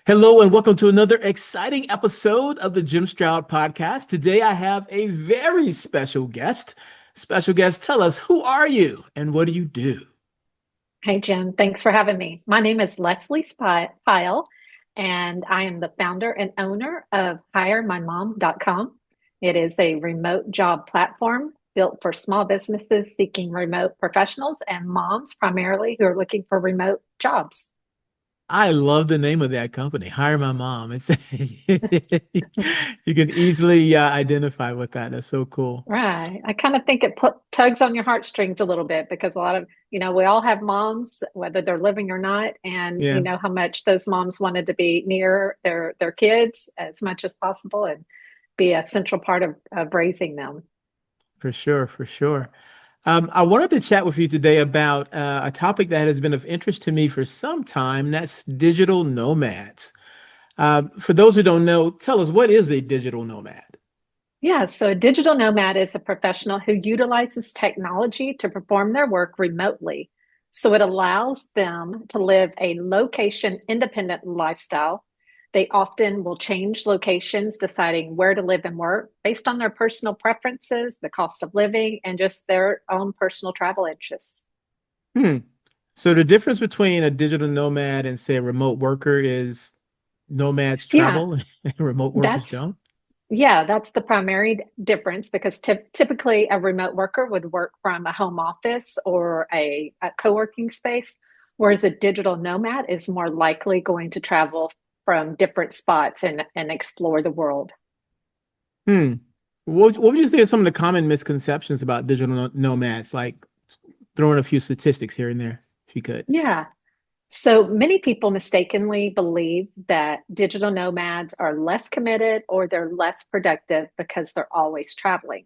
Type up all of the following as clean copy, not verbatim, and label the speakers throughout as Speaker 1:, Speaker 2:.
Speaker 1: Hello and welcome to another exciting episode of the Jim Stroud podcast. Today I have a very special guest. Special guest, tell us, who are you and what do you do?
Speaker 2: Hey, Jim. Thanks for having me. My name is Pyle, and I am the founder and owner of HireMyMom.com. It is a remote job platform built for small businesses seeking remote professionals and moms primarily who are looking for remote jobs.
Speaker 1: I love the name of that company, Hire My Mom. It's you can easily identify with that. That's so cool.
Speaker 2: Right. I kind of think it tugs on your heartstrings a little bit because a lot of, we all have moms, whether they're living or not, and you
Speaker 1: Yeah,
Speaker 2: know how much those moms wanted to be near their kids as much as possible and be a central part of raising them.
Speaker 1: for sure, for sure. I wanted to chat with you today about a topic that has been of interest to me for some time. That's digital nomads. For those who don't know, tell us, what is a digital nomad?
Speaker 2: Yeah, so a digital nomad is a professional who utilizes technology to perform their work remotely. So it allows them to live a location independent lifestyle. They often will change locations, deciding where to live and work based on their personal preferences, the cost of living, and just their own personal travel interests.
Speaker 1: Hmm. So the difference between a digital nomad and say a remote worker is nomads
Speaker 2: Yeah,
Speaker 1: travel and remote workers
Speaker 2: that's
Speaker 1: don't.
Speaker 2: that's the primary difference because typically a remote worker would work from a home office or a co-working space, whereas a digital nomad is more likely going to travel from different spots and explore the world.
Speaker 1: Hmm. What would you say are some of the common misconceptions about digital nomads? Like throwing a few statistics here and there, if you could.
Speaker 2: Yeah. So many people mistakenly believe that digital nomads are less committed or they're less productive because they're always traveling.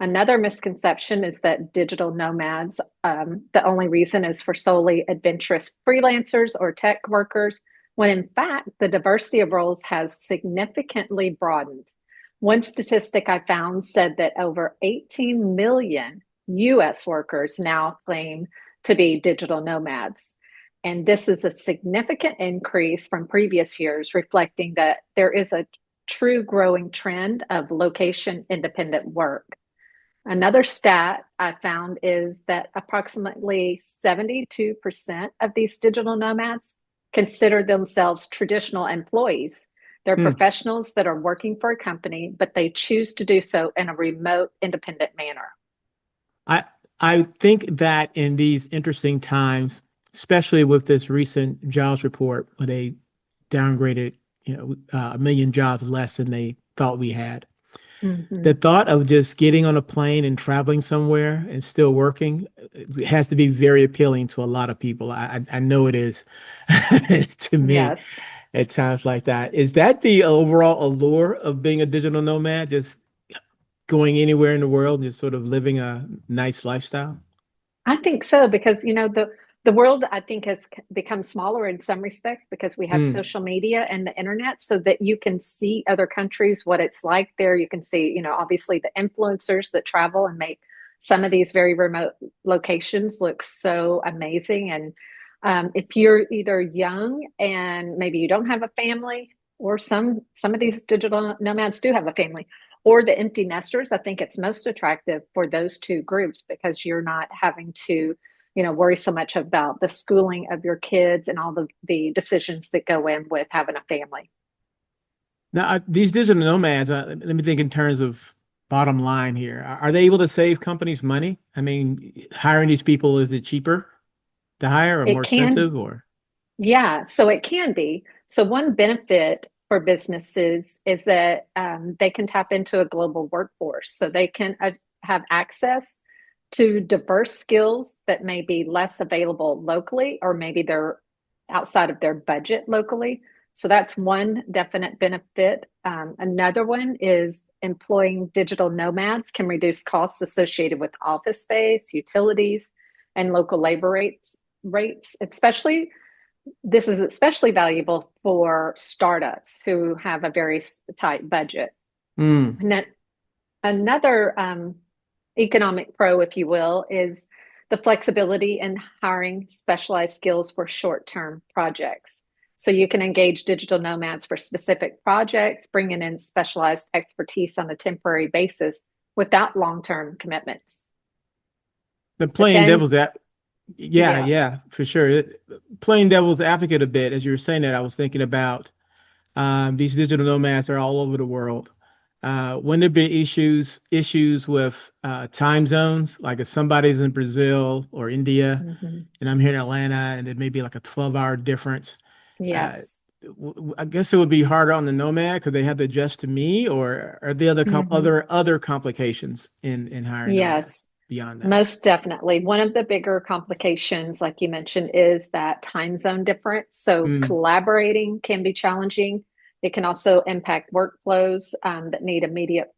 Speaker 2: Another misconception is that digital nomads, the only reason is for solely adventurous freelancers or tech workers, when in fact, the diversity of roles has significantly broadened. One statistic I found said that over 18 million US workers now claim to be digital nomads. And this is a significant increase from previous years, reflecting that there is a true growing trend of location independent work. Another stat I found is that approximately 72% of these digital nomads consider themselves traditional employees. They're
Speaker 1: Hmm.
Speaker 2: professionals that are working for a company, but they choose to do so in a remote, independent manner.
Speaker 1: I I think that in these interesting times, especially with this recent jobs report where they downgraded, a million jobs less than they thought we had. The
Speaker 2: Mhm.
Speaker 1: thought of just getting on a plane and traveling somewhere and still working, it has to be very appealing to a lot of people. I know it is to me
Speaker 2: Yes.
Speaker 1: at times like that. Is that the overall allure of being a digital nomad, just going anywhere in the world and just sort of living a nice lifestyle?
Speaker 2: I think so because the world I think has become smaller in some respects because we have
Speaker 1: Mm,
Speaker 2: social media and the internet so that you can see other countries what it's like there. You can see, obviously the influencers that travel and make some of these very remote locations look so amazing. And if you're either young and maybe you don't have a family, or some of these digital nomads do have a family, or the empty nesters, I think it's most attractive for those two groups because you're not having to, worry so much about the schooling of your kids and all the decisions that go in with having a family.
Speaker 1: now, these digital nomads, let me think in terms of bottom line here. Are they able to save companies money? I mean, hiring these people, is it cheaper to hire or more
Speaker 2: It can,
Speaker 1: expensive or?
Speaker 2: yeah, so it can be. So one benefit for businesses is that they can tap into a global workforce. So they can have access to diverse skills that may be less available locally, or maybe they're outside of their budget locally. So that's one definite benefit. Another one is employing digital nomads can reduce costs associated with office space, utilities, and local labor rates, especially this is especially valuable for startups who have a very tight budget.
Speaker 1: Hmm.
Speaker 2: And then another economic pro, if you will, is the flexibility in hiring specialized skills for short term projects. So you can engage digital nomads for specific projects, bringing in specialized expertise on a temporary basis without long-term commitments.
Speaker 1: The
Speaker 2: But
Speaker 1: playing
Speaker 2: then,
Speaker 1: devil's that, yeah,
Speaker 2: yeah.
Speaker 1: yeah, for sure. Playing devil's advocate a bit, as you were saying that, I was thinking about these digital nomads are all over the world. When there be issues with time zones, like if somebody's in Brazil or India
Speaker 2: Mhm.
Speaker 1: and I'm here in Atlanta, and there may be like a 12-hour difference, uh,
Speaker 2: Yes.
Speaker 1: I guess it would be harder on the nomad because they have to adjust to me, or are the
Speaker 2: Mhm.
Speaker 1: other complications in hiring nomads
Speaker 2: Yes.
Speaker 1: beyond that?
Speaker 2: Most definitely. One of the bigger complications, like you mentioned, is that time zone difference. So
Speaker 1: Mm,
Speaker 2: collaborating can be challenging. It can also impact workflows that need immediate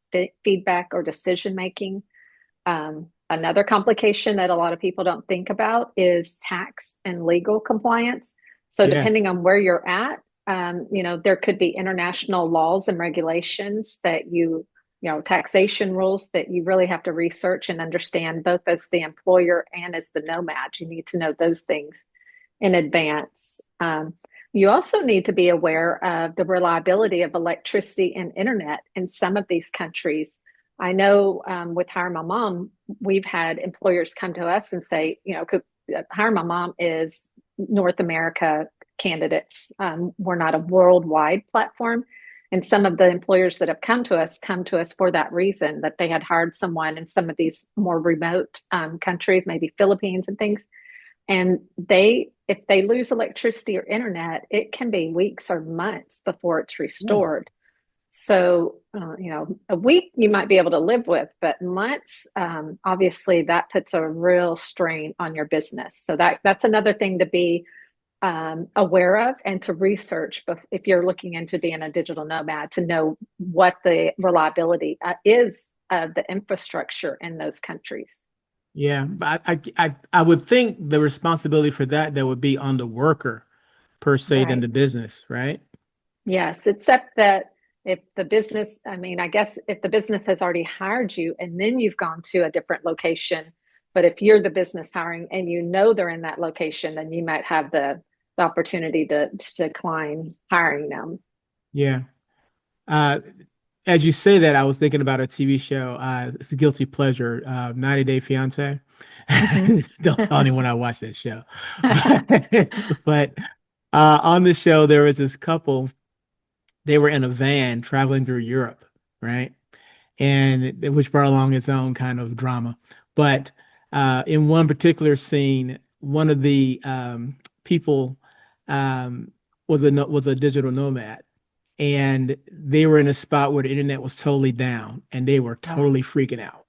Speaker 2: feedback or decision making. Another complication that a lot of people don't think about is tax and legal compliance. So
Speaker 1: yes.
Speaker 2: depending on where you're at, there could be international laws and regulations that taxation rules that you really have to research and understand both as the employer and as the nomad. You need to know those things in advance. You also need to be aware of the reliability of electricity and internet in some of these countries. I know with HireMyMom, we've had employers come to us and say, HireMyMom is North America candidates. We're not a worldwide platform. And some of the employers that have come to us for that reason, that they had hired someone in some of these more remote countries, maybe Philippines and things, and if they lose electricity or internet, it can be weeks or months before it's
Speaker 1: Oh,
Speaker 2: restored. So, a week you might be able to live with, but months, obviously, that puts a real strain on your business. So that's another thing to be aware of and to research if you're looking into being a digital nomad, to know what the reliability is of the infrastructure in those countries.
Speaker 1: yeah, but I would think the responsibility for that would be on the worker per se than
Speaker 2: Right.
Speaker 1: the business, right?
Speaker 2: Yes, except that if the business, I mean, I guess if the business has already hired you and then you've gone to a different location, but if you're the business hiring and you know they're in that location, then you might have the opportunity to decline hiring them.
Speaker 1: Yeah. Uh, as you say that, I was thinking about a TV show. It's a guilty pleasure, 90 Day Fiance.
Speaker 2: Mhm.
Speaker 1: Don't tell anyone I watched that show. But on the show, there was this couple. They were in a van traveling through Europe, right? Which brought along its own kind of drama. But in one particular scene, one of the people um, was a digital nomad, and they were in a spot where the internet was totally down, and they were
Speaker 2: Oh,
Speaker 1: totally freaking out.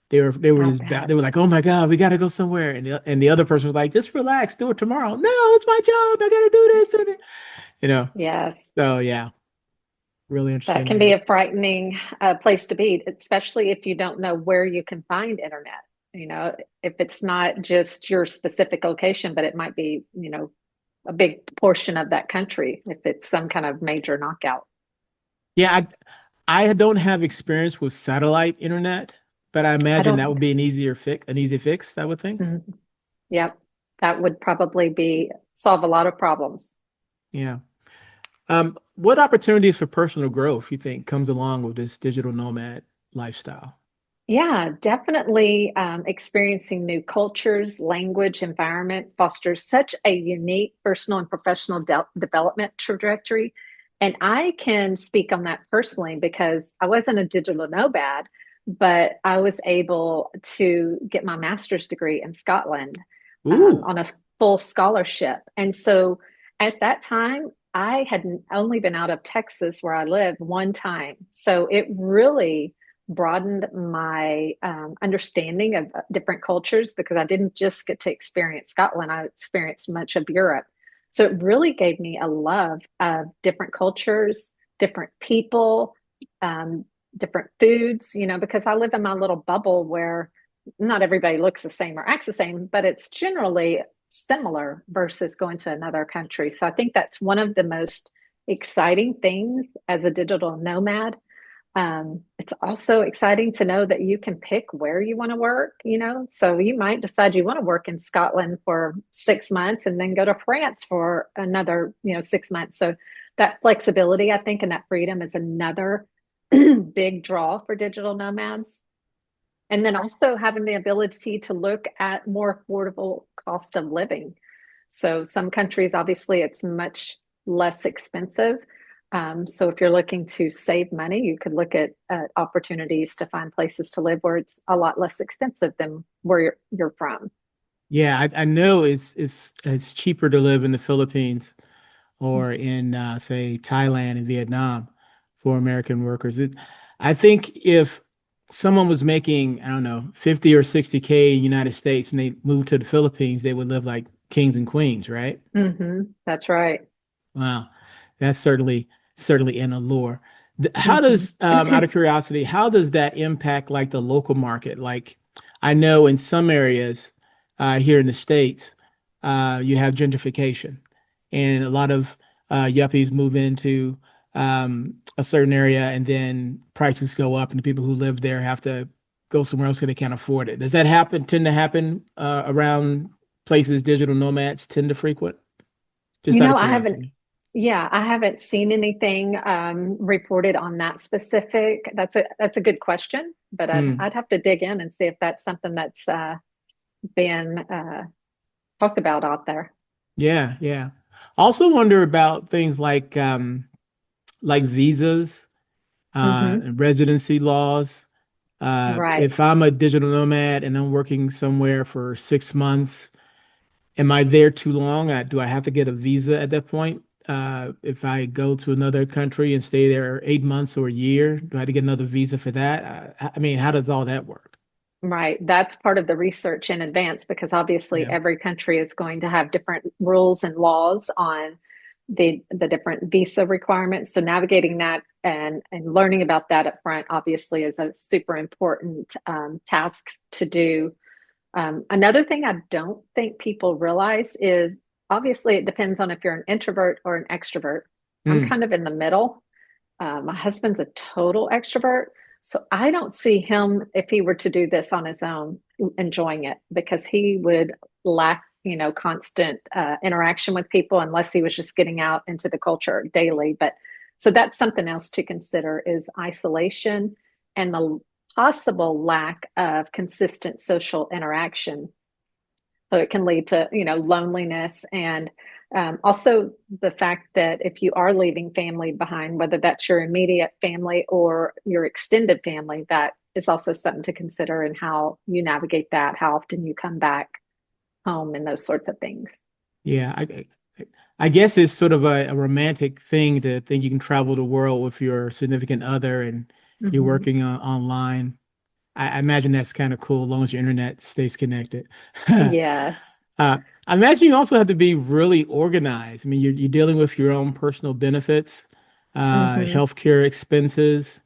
Speaker 1: They were
Speaker 2: I
Speaker 1: just bad. They were
Speaker 2: bet.
Speaker 1: like, "Oh my God, we got to go somewhere," and the other person was like, "Just relax, do it tomorrow." No, it's my job. I got to do this. You know.
Speaker 2: Yes.
Speaker 1: So yeah, really
Speaker 2: That
Speaker 1: interesting
Speaker 2: can be
Speaker 1: there.
Speaker 2: a frightening place to be, especially if you don't know where you can find internet. You know, if it's not just your specific location, but it might be, a big portion of that country if it's some kind of major knockout.
Speaker 1: Yeah, I don't have experience with satellite internet, but I
Speaker 2: I
Speaker 1: imagine that
Speaker 2: don't,
Speaker 1: would be an easy fix, I would think.
Speaker 2: mm, yep, that would probably be solve a lot of problems.
Speaker 1: Yeah. What opportunities for personal growth you think comes along with this digital nomad lifestyle?
Speaker 2: Yeah, definitely experiencing new cultures, language, environment fosters such a unique personal and professional development trajectory. And I can speak on that personally because I wasn't a digital nomad, but I was able to get my master's degree in Scotland
Speaker 1: Ooh,
Speaker 2: on a full scholarship. And so at that time, I had only been out of Texas where I live one time. So it really broadened my understanding of different cultures because I didn't just get to experience Scotland, I experienced much of Europe. So it really gave me a love of different cultures, different people, um, different foods, because I live in my little bubble where not everybody looks the same or acts the same, but it's generally similar versus going to another country. So I think that's one of the most exciting things as a digital nomad. It's also exciting to know that you can pick where you want to work, you know. So you might decide you want to work in Scotland for 6 months and then go to France for another, 6 months. So that flexibility, I think, and that freedom is another big draw for digital nomads. And then also having the ability to look at more affordable cost of living. So some countries, obviously, it's much less expensive. So if you're looking to save money, you could look at opportunities to find places to live where it's a lot less expensive than where you're from.
Speaker 1: Yeah, I know it's cheaper to live in the Philippines or in say Thailand and Vietnam for American workers. I think if someone was making, I don't know, 50 or 60K in the United States and they moved to the Philippines, they would live like kings and queens, right?
Speaker 2: That's right.
Speaker 1: Wow, that's certainly an allure. How
Speaker 2: hmm
Speaker 1: does, out of curiosity, how does that impact like the local market? Like, I know in some areas here in the States, you have gentrification, and a lot of yuppies move into a certain area, and then prices go up, and the people who live there have to go somewhere else because they can't afford it. Does that tend to happen around places digital nomads tend to frequent? Just
Speaker 2: You
Speaker 1: out of
Speaker 2: know, I haven't,
Speaker 1: curiosity.
Speaker 2: yeah, I haven't seen anything reported on that specific. That's a good question, but
Speaker 1: Mm.
Speaker 2: I'd have to dig in and see if that's something that's been talked about out there.
Speaker 1: Yeah, yeah. Also wonder about things like visas,
Speaker 2: hmm
Speaker 1: and residency laws.
Speaker 2: Right.
Speaker 1: If I'm a digital nomad and I'm working somewhere for 6 months, am I there too long? Do I have to get a visa at that point? If I go to another country and stay there 8 months or a year, do I have to get another visa for that? I mean, how does all that work?
Speaker 2: Right. That's part of the research in advance because obviously
Speaker 1: Yeah,
Speaker 2: every country is going to have different rules and laws on the different visa requirements. So navigating that and learning about that up front obviously is a super important task to do. Another thing I don't think people realize is obviously it depends on if you're an introvert or an extrovert. I'm
Speaker 1: mm,
Speaker 2: kind of in the middle. My husband's a total extrovert. So I don't see him, if he were to do this on his own, enjoying it because he would lack, constant interaction with people unless he was just getting out into the culture daily. But so that's something else to consider is isolation and the possible lack of consistent social interaction. So it can lead to, loneliness and also the fact that if you are leaving family behind, whether that's your immediate family or your extended family, that is also something to consider in how you navigate that, how often you come back home, and those sorts of things.
Speaker 1: yeah. I guess it's sort of a romantic thing to think you can travel the world with your significant other and you're
Speaker 2: hmm
Speaker 1: working online. I imagine that's kind of cool as long as your internet stays connected.
Speaker 2: Yes.
Speaker 1: I imagine you also have to be really organized. I mean, you're dealing with your own personal benefits,
Speaker 2: hmm
Speaker 1: healthcare expenses,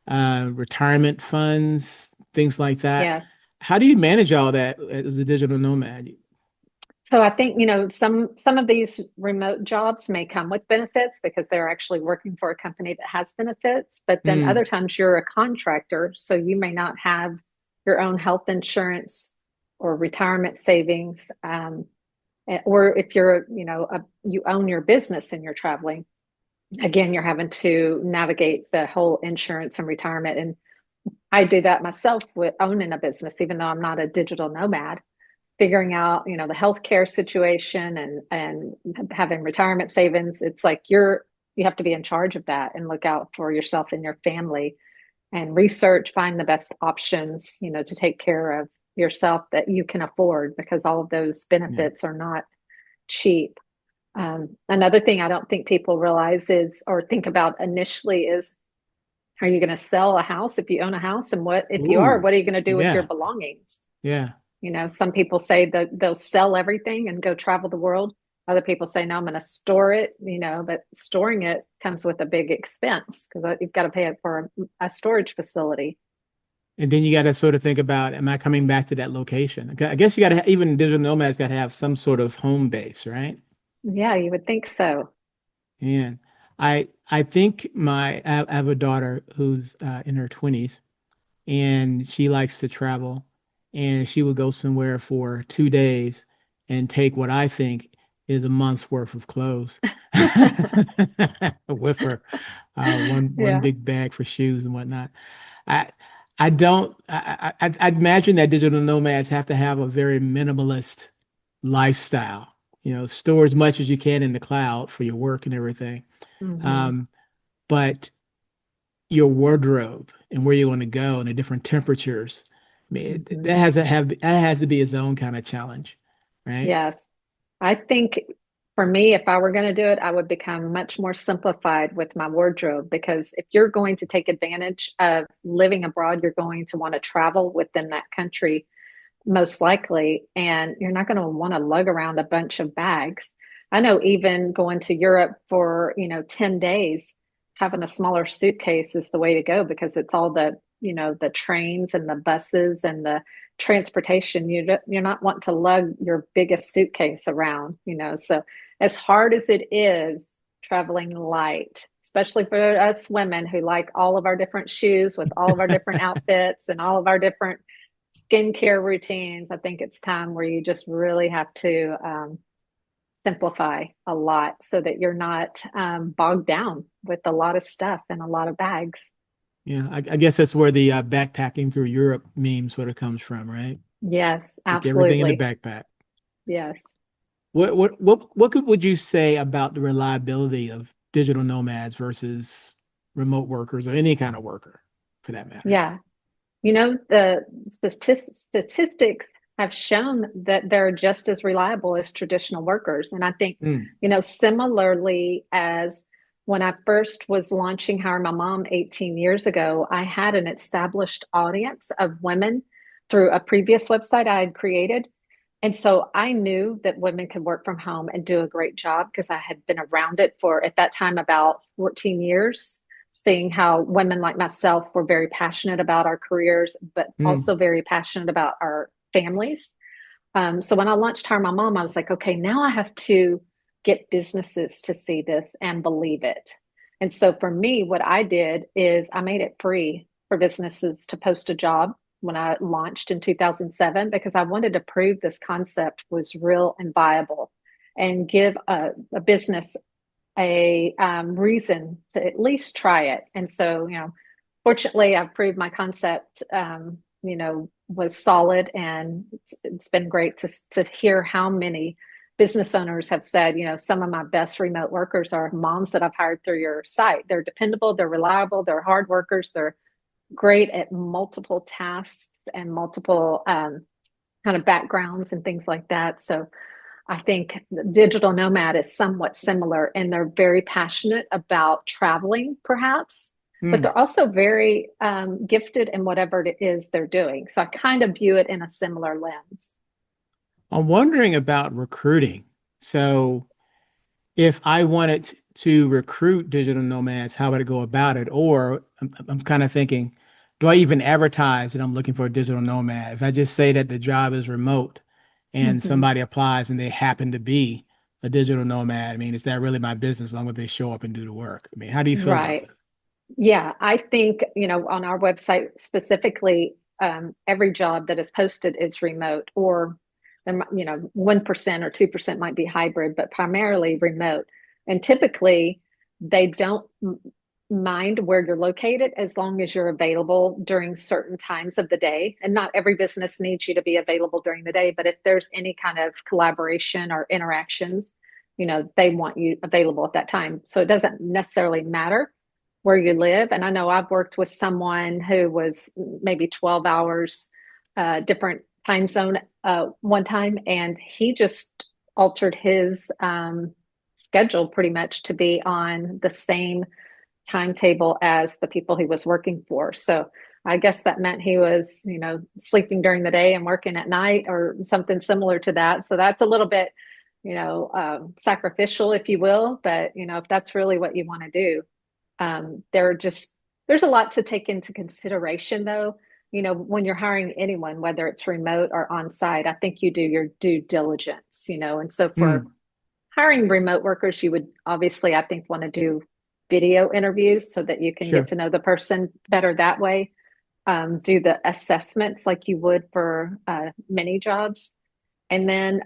Speaker 1: retirement funds, things like that.
Speaker 2: Yes.
Speaker 1: How do you manage all that as a digital nomad?
Speaker 2: So I think, some of these remote jobs may come with benefits because they're actually working for a company that has benefits, but then
Speaker 1: Mm,
Speaker 2: other times you're a contractor, so you may not have your own health insurance or retirement savings. Or if you're, you own your business and you're traveling, again, you're having to navigate the whole insurance and retirement. And I do that myself with owning a business, even though I'm not a digital nomad figuring out, the healthcare situation and having retirement savings. It's like you have to be in charge of that and look out for yourself and your family and research, find the best options, to take care of yourself that you can afford because all of those
Speaker 1: yeah.
Speaker 2: benefits are not cheap. Another thing I don't think people realize is or think about initially is are you going to sell a house if you own a house? And what if you are,
Speaker 1: Ooh,
Speaker 2: what are you going to do with your
Speaker 1: yeah,
Speaker 2: belongings?
Speaker 1: yeah.
Speaker 2: Some people say that they'll sell everything and go travel the world. Other people say, no, I'm going to store it, but storing it comes with a big expense because you've got to pay it for a storage facility.
Speaker 1: And then you got to sort of think about, am I coming back to that location? Okay, I guess you got to, even digital nomads got to have some sort of home base, right?
Speaker 2: Yeah, you would think so.
Speaker 1: And I think I have a daughter who's in her 20s, and she likes to travel, and she would go somewhere for 2 days and take what I think is a month's worth of clothes with her, one
Speaker 2: Yeah.
Speaker 1: big bag for shoes and whatnot. I I don't I imagine that digital nomads have to have a very minimalist lifestyle. Store as much as you can in the cloud for your work and everything.
Speaker 2: Hmm.
Speaker 1: Um, but your wardrobe and where you want to go and the different temperatures, I mean,
Speaker 2: Hmm.
Speaker 1: that has to be its own kind of challenge, right?
Speaker 2: Yes. I think for me, if I were going to do it, I would become much more simplified with my wardrobe because if you're going to take advantage of living abroad, you're going to want to travel within that country most likely, and you're not going to want to lug around a bunch of bags. I know even going to Europe for, 10 days, having a smaller suitcase is the way to go because it's all the trains and the buses and the transportation. You're not wanting to lug your biggest suitcase around, So as hard as it is traveling light, especially for us women who like all of our different shoes with all of our different outfits and all of our different skincare routines, I think it's time where you just really have to simplify a lot so that you're not bogged down with a lot of stuff and a lot of bags.
Speaker 1: Yeah, I guess that's where the backpacking through Europe meme sort of comes from, right?
Speaker 2: Yes,
Speaker 1: Take everything in the
Speaker 2: absolutely.
Speaker 1: backpack.
Speaker 2: Yes.
Speaker 1: Would you say about the reliability of digital nomads versus remote workers or any kind of worker for that matter?
Speaker 2: Yeah. The statistics have shown that they're just as reliable as traditional workers. And I think,
Speaker 1: Mm,
Speaker 2: similarly as when I first was launching Hire My Mom 18 years ago, I had an established audience of women through a previous website I had created. And so I knew that women could work from home and do a great job because I had been around it for, at that time, about 14 years, seeing how women like myself were very passionate about our careers, but
Speaker 1: mm.
Speaker 2: also very passionate about our families. So when I launched Hire My Mom, I was like, okay, now I have to get businesses to see this and believe it. And so for me, what I did is I made it free for businesses to post a job when I launched in 2007 because I wanted to prove this concept was real and viable and give a business a reason to at least try it. And so, fortunately, I've proved my concept, was solid, and it's been great to hear how many business owners have said, some of my best remote workers are moms that I've hired through your site. They're dependable, they're reliable, they're hard workers, they're great at multiple tasks and multiple kind of backgrounds and things like that. So I think the digital nomad is somewhat similar, and they're very passionate about traveling, perhaps, but
Speaker 1: Mm.
Speaker 2: they're also very gifted in whatever it is they're doing. So I kind of view it in a similar lens.
Speaker 1: I'm wondering about recruiting. So, if I wanted to recruit digital nomads, how would I go about it? Or I'm kind of thinking, do I even advertise that I'm looking for a digital nomad? If I just say that the job is remote and
Speaker 2: Mhm.
Speaker 1: somebody applies and they happen to be a digital nomad, I mean, is that really my business as long as they show up and do the work? I mean, how do you feel about
Speaker 2: Right.
Speaker 1: that?
Speaker 2: Yeah, I think, on our website specifically, every job that is posted is remote, or 1% or 2% might be hybrid, but primarily remote. And typically, they don't mind where you're located as long as you're available during certain times of the day. And not every business needs you to be available during the day, but if there's any kind of collaboration or interactions, they want you available at that time. So it doesn't necessarily matter where you live. And I know I've worked with someone who was maybe 12 hours different time zone one time, and he just altered his schedule pretty much to be on the same timetable as the people he was working for. So I guess that meant he was, sleeping during the day and working at night or something similar to that. So that's a little bit, sacrificial, if you will. But, if that's really what you want to do, there's a lot to take into consideration, though. When you're hiring anyone, whether it's remote or on site, I think you do your due diligence. And so for
Speaker 1: Mm,
Speaker 2: hiring remote workers, you would obviously, I think, want to do video interviews so that you can get
Speaker 1: Sure.
Speaker 2: to know the person better that way. Do the assessments like you would for many jobs. And then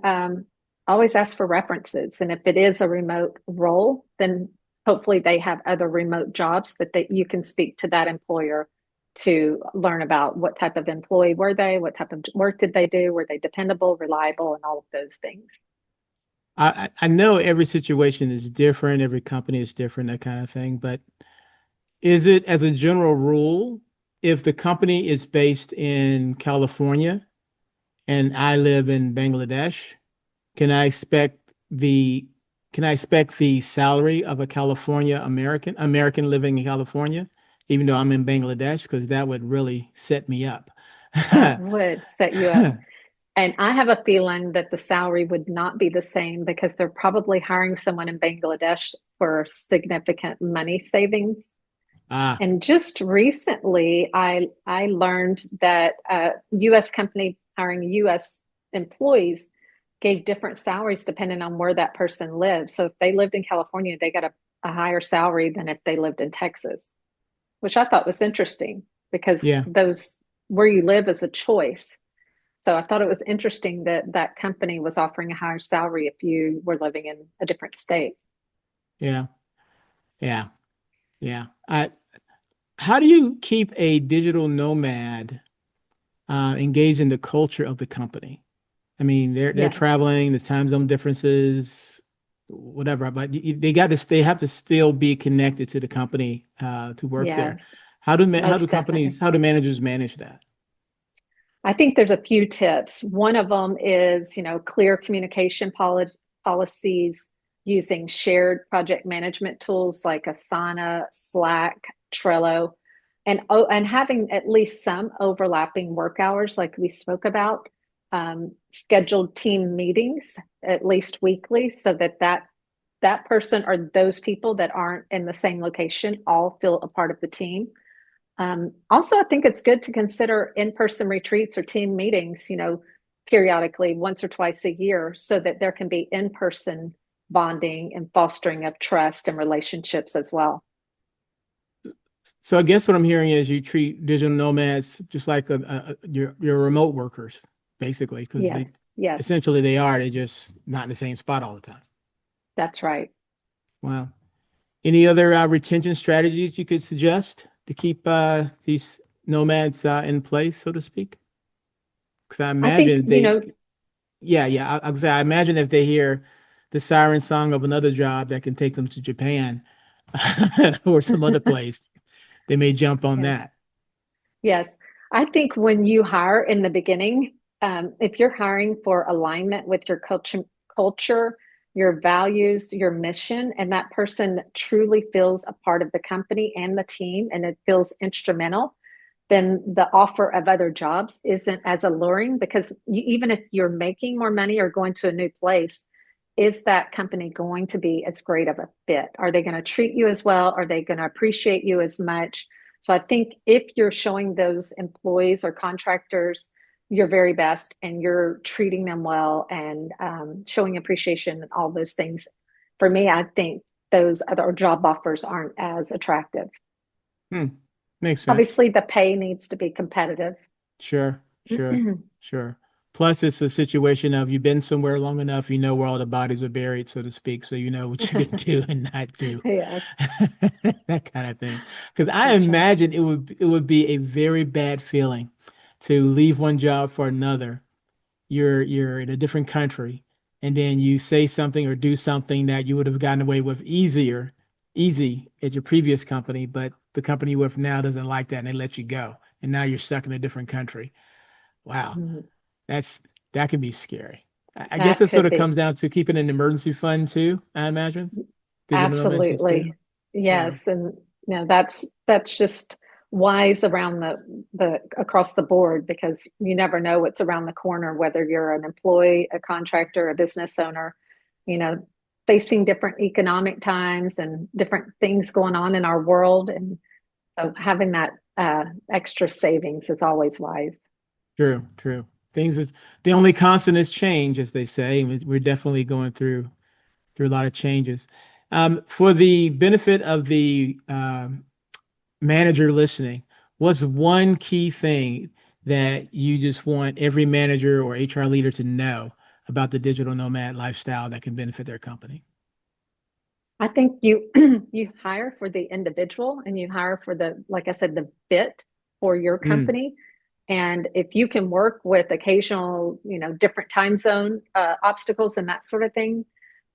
Speaker 2: always ask for references. And if it is a remote role, then hopefully they have other remote jobs that you can speak to that employer to learn about what type of employee were they, what type of work did they do, were they dependable, reliable, and all of those things.
Speaker 1: I know every situation is different, every company is different, that kind of thing, but is it as a general rule, if the company is based in California and I live in Bangladesh, can I expect the can I expect the salary of a California American living in California, even though I'm in Bangladesh, because that would really set me up.
Speaker 2: That would set you up. And I have a feeling that the salary would not be the same because they're probably hiring someone in Bangladesh for significant money savings.
Speaker 1: Ah,
Speaker 2: And just recently, I learned that a U.S. company hiring U.S. employees gave different salaries depending on where that person lives. So if they lived in California, they got a higher salary than if they lived in Texas, which I thought was interesting because
Speaker 1: yeah,
Speaker 2: those where you live is a choice. So I thought it was interesting that that company was offering a higher salary if you were living in a different state.
Speaker 1: yeah, yeah, yeah. How do you keep a digital nomad engaged in the culture of the company? I mean, they're
Speaker 2: Yes,
Speaker 1: traveling, there's time zone differences, whatever, but they have to still be connected to the company to work there.
Speaker 2: yes,
Speaker 1: How do
Speaker 2: most definitely.
Speaker 1: how do managers manage that?
Speaker 2: I think there's a few tips. One of them is, clear communication policies using shared project management tools like Asana, Slack, Trello, and having at least some overlapping work hours, like we spoke about. Scheduled team meetings at least weekly, so that person or those people that aren't in the same location all feel a part of the team. Also, I think it's good to consider in-person retreats or team meetings, periodically once or twice a year so that there can be in-person bonding and fostering of trust and relationships as well.
Speaker 1: So I guess what I'm hearing is you treat digital nomads just like your remote workers, basically, because
Speaker 2: Yes,
Speaker 1: they
Speaker 2: yes,
Speaker 1: essentially they are. They're just not in the same spot all the time.
Speaker 2: that's right.
Speaker 1: Wow. Any other retention strategies you could suggest to keep these nomads in place, so to speak? Because I
Speaker 2: I think,
Speaker 1: imagine I would say I imagine if they hear the siren song of another job that can take them to Japan or some other place, they may jump on
Speaker 2: yes,
Speaker 1: that.
Speaker 2: yes. I think when you hire in the beginning, if you're hiring for alignment with your culture, your values, your mission, and that person truly feels a part of the company and the team, and it feels instrumental, then the offer of other jobs isn't as alluring because even if you're making more money or going to a new place, is that company going to be as great of a fit? Are they going to treat you as well? Are they going to appreciate you as much? So I think if you're showing those employees or contractors your very best and you're treating them well and showing appreciation and all those things, for me, I think those other job offers aren't as attractive.
Speaker 1: Hmm. Makes sense.
Speaker 2: Obviously, the pay needs to be competitive.
Speaker 1: Sure, sure, sure. Plus, it's a situation of you've been somewhere long enough, you know where all the bodies are buried, so to speak, so you know what you can do and not do.
Speaker 2: Yes,
Speaker 1: That kind of thing. Because I
Speaker 2: that's right.
Speaker 1: imagine it would be a very bad feeling to leave one job for another. You're in a different country, and then you say something or do something that you would have gotten away with easy at your previous company, but the company you're with now doesn't like that and they let you go. And now you're stuck in a different country. Wow.
Speaker 2: Mhm.
Speaker 1: That's that can be scary. I guess
Speaker 2: That
Speaker 1: it sort
Speaker 2: could
Speaker 1: of
Speaker 2: be.
Speaker 1: comes down to keeping an emergency fund too, I imagine. Digital nomads just do.
Speaker 2: Absolutely.
Speaker 1: Yeah,
Speaker 2: Yes. And that's just wise around the across the board because you never know what's around the corner, whether you're an employee, a contractor, a business owner, you know, facing different economic times and different things going on in our world. And so having that extra savings is always wise.
Speaker 1: true, true. The only constant is change, as they say. We're definitely going through a lot of changes. For the benefit of the manager listening, what's one key thing that you just want every manager or HR leader to know about the digital nomad lifestyle that can benefit their company?
Speaker 2: I think you you hire for the individual and you hire for the, like I said, the fit for your
Speaker 1: Mm,
Speaker 2: company. And if you can work with occasional, different time zone obstacles and that sort of thing,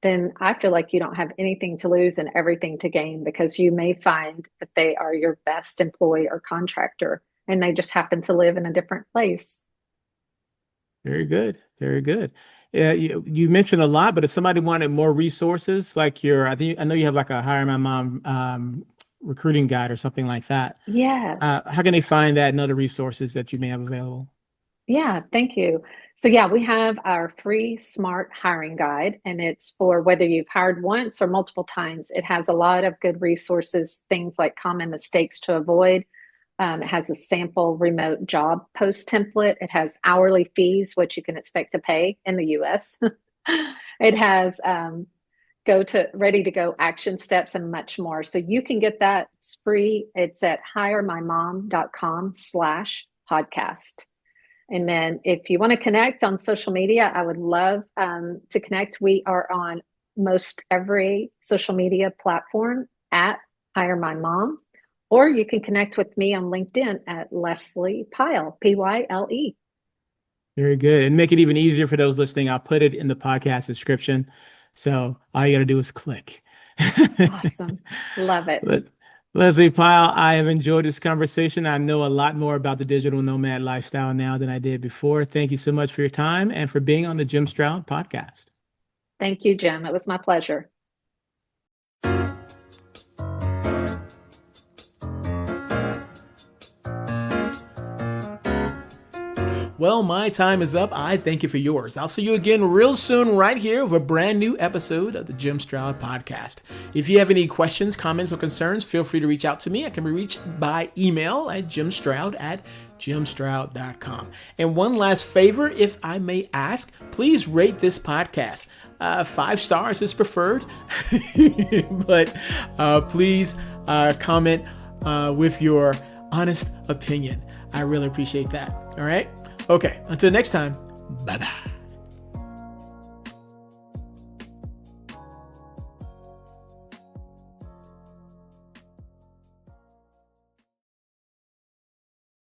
Speaker 2: then I feel like you don't have anything to lose and everything to gain because you may find that they are your best employee or contractor and they just happen to live in a different place.
Speaker 1: very good. Very good. Yeah, you mentioned a lot, but if somebody wanted more resources, like I know you have like a Hire My Mom recruiting guide or something like that.
Speaker 2: Yes.
Speaker 1: How can they find that and other resources that you may have available?
Speaker 2: Yeah, thank you. So, yeah, we have our free smart hiring guide, and it's for whether you've hired once or multiple times. It has a lot of good resources, things like common mistakes to avoid. It has a sample remote job post template. It has hourly fees, what you can expect to pay in the US. It has go to ready to go action steps and much more. So you can get that. It's free. It's at hiremymom.com/podcast. And then if you want to connect on social media, I would love to connect. We are on most every social media platform at Hire My Mom, or you can connect with me on LinkedIn at Lesley Pyle, Pyle.
Speaker 1: Very good. And make it even easier for those listening. I'll put it in the podcast description. So all you got to do is click.
Speaker 2: Awesome. Love it.
Speaker 1: But Lesley Pyle, I have enjoyed this conversation. I know a lot more about the digital nomad lifestyle now than I did before. Thank you so much for your time and for being on the Jim Stroud podcast.
Speaker 2: Thank you, Jim. It was my pleasure.
Speaker 3: Well, my time is up. I thank you for yours. I'll see you again real soon right here with a brand new episode of the Jim Stroud podcast. If you have any questions, comments, or concerns, feel free to reach out to me. I can be reached by email at jimstroud@jimstroud.com. And one last favor, if I may ask, please rate this podcast. 5 stars is preferred, but please comment with your honest opinion. I really appreciate that. All right? Okay, until next time, bye-bye.